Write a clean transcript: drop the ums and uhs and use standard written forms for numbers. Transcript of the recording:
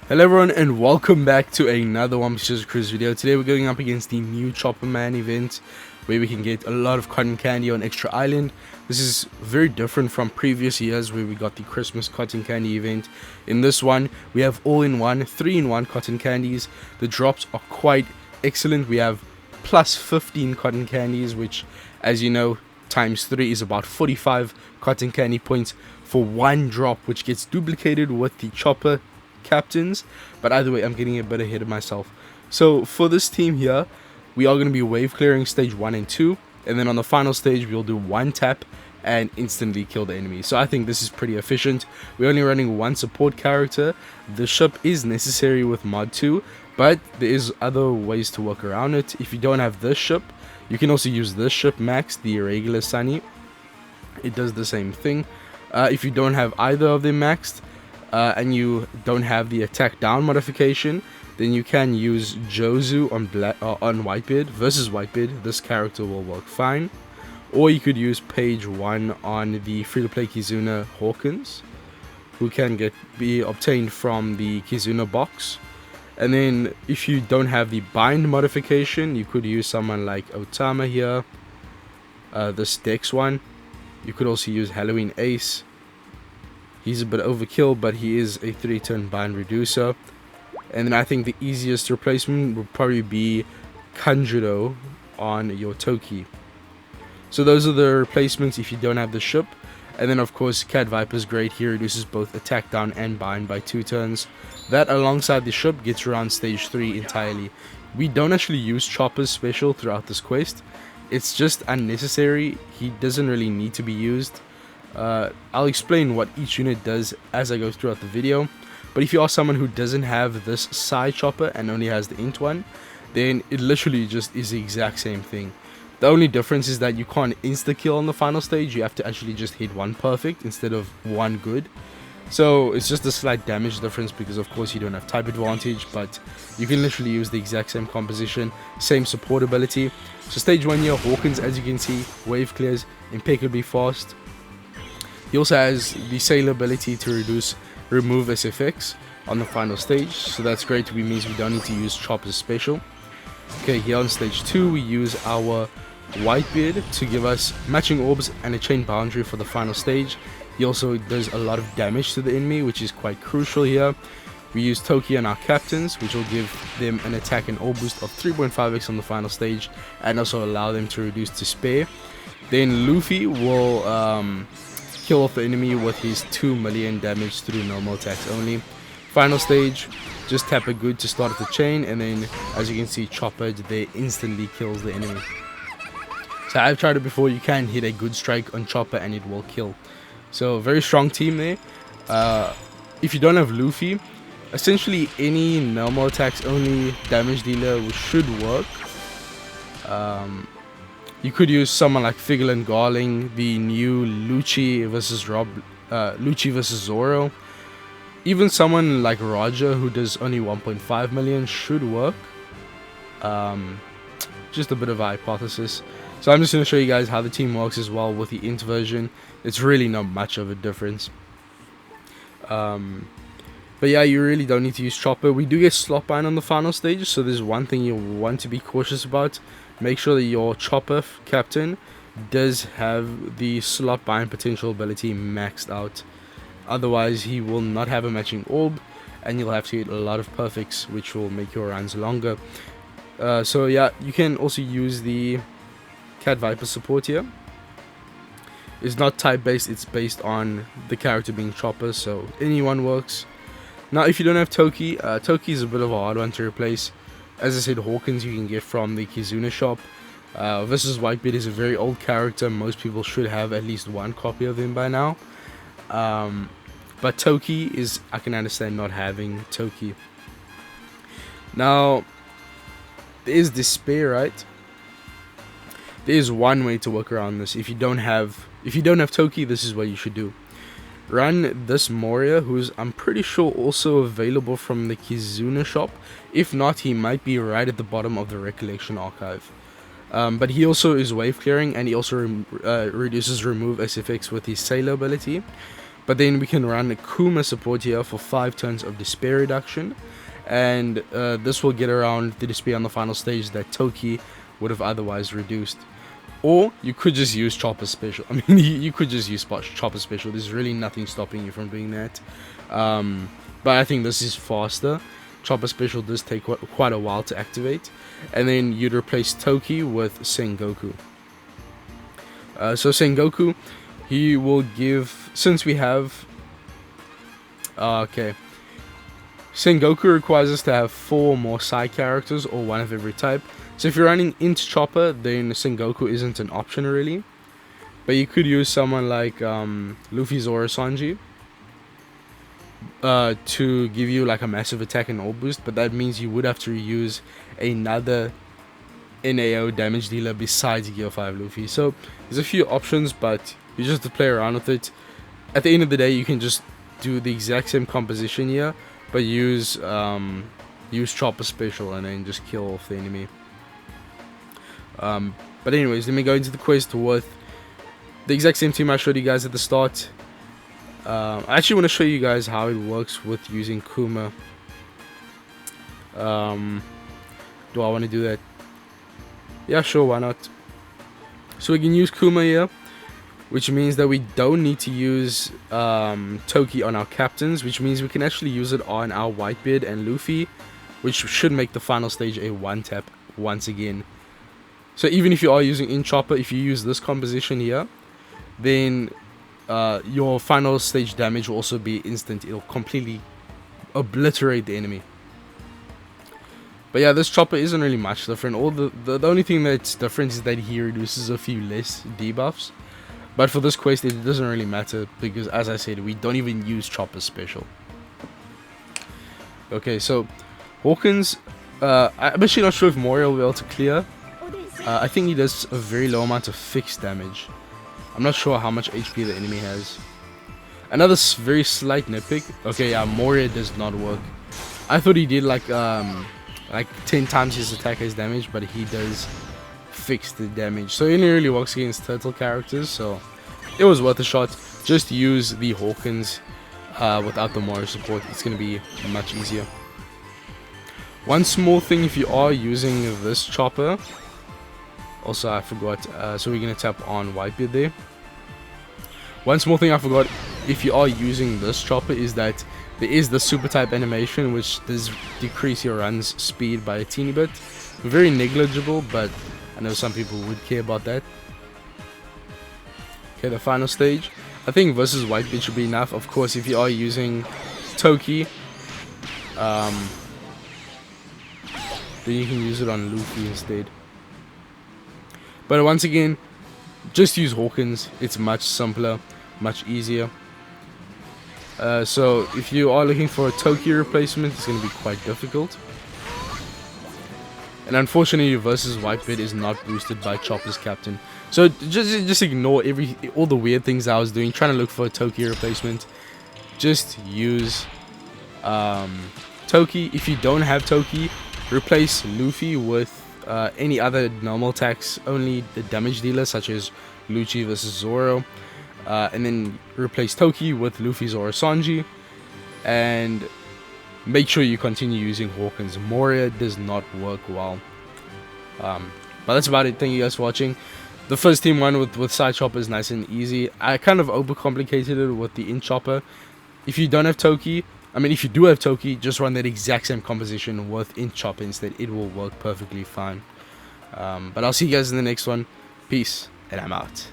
Hello everyone and welcome back to another OPTC Cruise video. Today we're going up against the new Chopper Man event where we can get a lot of cotton candy on Extra Island. This is very different from previous years where we got the Christmas cotton candy event. In this one we have all-in-one, 3-in-1 cotton candies. The drops are quite excellent. We have plus 15 cotton candies, which, as you know, times 3 is about 45 cotton candy points for one drop, which gets duplicated with the Chopper captains. But either way, I'm getting a bit ahead of myself. So for this team here, we are going to be wave clearing stage 1 and 2, and then on the final stage we'll do one tap and instantly kill the enemy. So I think this is pretty efficient. We're only running one support character. The ship is necessary with mod 2, but there is other ways to work around it. If you don't have this ship, you can also use this ship max, the regular Sunny. It does the same thing. If you don't have either of them maxed, and you don't have the attack down modification, then you can use Jozu on Whitebeard versus Whitebeard. This character will work fine. Or you could use page 1 on the free-to-play Kizuna Hawkins, who can be obtained from the Kizuna box. And then if you don't have the bind modification, you could use someone like Otama here, this Dex one. You could also use Halloween Ace. He's a bit overkill, but he is a 3-turn bind reducer. And then I think the easiest replacement would probably be Kanjuro on your Toki. So those are the replacements if you don't have the ship. And then of course Cat Viper is great. He reduces both attack down and bind by 2 turns. That alongside the ship gets around stage 3 entirely. We don't actually use Chopper's special throughout this quest. It's just unnecessary. He doesn't really need to be used. I'll explain what each unit does as I go throughout the video. But if you are someone who doesn't have this side chopper and only has the INT one, then it literally just is the exact same thing. The only difference is that you can't insta-kill on the final stage. You have to actually just hit one perfect instead of one good. So it's just a slight damage difference because of course you don't have type advantage, but you can literally use the exact same composition, same support ability. So stage 1 here, Hawkins, as you can see, wave clears impeccably fast. He also has the sailor ability to remove SFX on the final stage, so that's great. It means we don't need to use Chopper's special. Okay, here on stage 2 we use our Whitebeard to give us matching orbs and a chain boundary for the final stage. He also does a lot of damage to the enemy, which is quite crucial here. We use Toki on our captains, which will give them an attack and orb boost of 3.5x on the final stage, and also allow them to reduce to spare. Then Luffy will kill off the enemy with his 2 million damage through normal attacks only. Final stage, just tap a good to start off the chain, and then as you can see, Chopper there instantly kills the enemy. So I've tried it before. You can hit a good strike on Chopper and it will kill. So very strong team there. If you don't have Luffy, essentially any normal attacks only damage dealer should work. You could use someone like Figurine Garling, the new Lucci versus Zoro. Even someone like Roger, who does only 1.5 million, should work. Just a bit of a hypothesis. So I'm just going to show you guys how the team works as well with the INT version. It's really not much of a difference. But yeah, you really don't need to use Chopper. We do get slot bind on the final stage, so there's one thing you want to be cautious about. Make sure that your Chopper captain does have the slot bind potential ability maxed out. Otherwise, he will not have a matching orb, and you'll have to hit a lot of perfects, which will make your runs longer. So yeah, you can also use the Cat Viper support here. It's not type based, it's based on the character being Chopper, so anyone works. Now if you don't have Toki, Toki is a bit of a hard one to replace. As I said, Hawkins you can get from the Kizuna shop. Versus Whitebeard is a very old character. Most people should have at least one copy of him by now. But Toki is, I can understand not having Toki. Now there is despair, right? There is one way to work around this. If you don't have Toki, this is what you should do. Run this Moria, who's I'm pretty sure also available from the Kizuna shop. If not, he might be right at the bottom of the Recollection archive. But he also is wave clearing, and he also reduces remove SFX with his sailor ability. But then we can run a Kuma support here for 5 turns of despair reduction, and this will get around the despair on the final stage that Toki would have otherwise reduced. Or you could just use Chopper Special. I mean, you could just use Chopper Special. There's really nothing stopping you from doing that. But I think this is faster. Chopper Special does take quite a while to activate. And then you'd replace Toki with Sengoku. So Sengoku, he will give, since we have... okay. Sengoku requires us to have 4 more side characters, or 1 of every type. So if you're running INT Chopper, then Sengoku isn't an option really. But you could use someone like Luffy, Zoro, Sanji to give you like a massive attack and all boost. But that means you would have to use another NAO damage dealer besides Gear 5 Luffy. So there's a few options, but you just have to play around with it. At the end of the day, you can just do the exact same composition here, but use Chopper Special and then just kill off the enemy. But anyways, let me go into the quest with the exact same team I showed you guys at the start. I actually want to show you guys how it works with using Kuma. Do I want to do that? Yeah, sure, why not? So we can use Kuma here, which means that we don't need to use Toki on our captains, which means we can actually use it on our Whitebeard and Luffy, which should make the final stage a 1-tap once again. So even if you are using INT Chopper, if you use this composition here, then your final stage damage will also be instant. It'll completely obliterate the enemy. But yeah, this Chopper isn't really much different. The only thing that's different is that he reduces a few less debuffs. But for this quest, it doesn't really matter because, as I said, we don't even use Chopper Special. Okay, so Hawkins, I'm actually not sure if Moria will be able to clear. I think he does a very low amount of fixed damage. I'm not sure how much HP the enemy has. Another very slight nitpick. Okay, yeah, Moria does not work. I thought he did like 10 times his attack as damage, but he does fix the damage. So it only really works against turtle characters, so it was worth a shot. Just use the Hawkins without the Moria support. It's going to be much easier. One small thing, if you are using this Chopper, also I forgot, so we're going to tap on Whitebeard there. One small thing I forgot, if you are using this Chopper, is that there is the super type animation, which does decrease your run's speed by a teeny bit. Very negligible, but I know some people would care about that. Okay, the final stage. I think versus Whitebeard should be enough. Of course, if you are using Toki, then you can use it on Luffy instead. But once again, just use Hawkins. It's much simpler, much easier. So if you are looking for a Toki replacement, it's going to be quite difficult. And unfortunately, versus Whitebeard is not boosted by Chopper's captain. So just ignore all the weird things I was doing, trying to look for a Toki replacement. Just use Toki. If you don't have Toki, replace Luffy with any other normal attacks, only the damage dealer, such as Lucci versus Zoro. And then replace Toki with Luffy, Zoro, Sanji. And make sure you continue using Hawkins. Moria does not work well. But that's about it. Thank you guys for watching. The first team one with side chopper is nice and easy. I kind of overcomplicated it with the INT Chopper. If you don't have Toki, if you do have Toki, just run that exact same composition with INT Chopper instead. It will work perfectly fine. But I'll see you guys in the next one. Peace, and I'm out.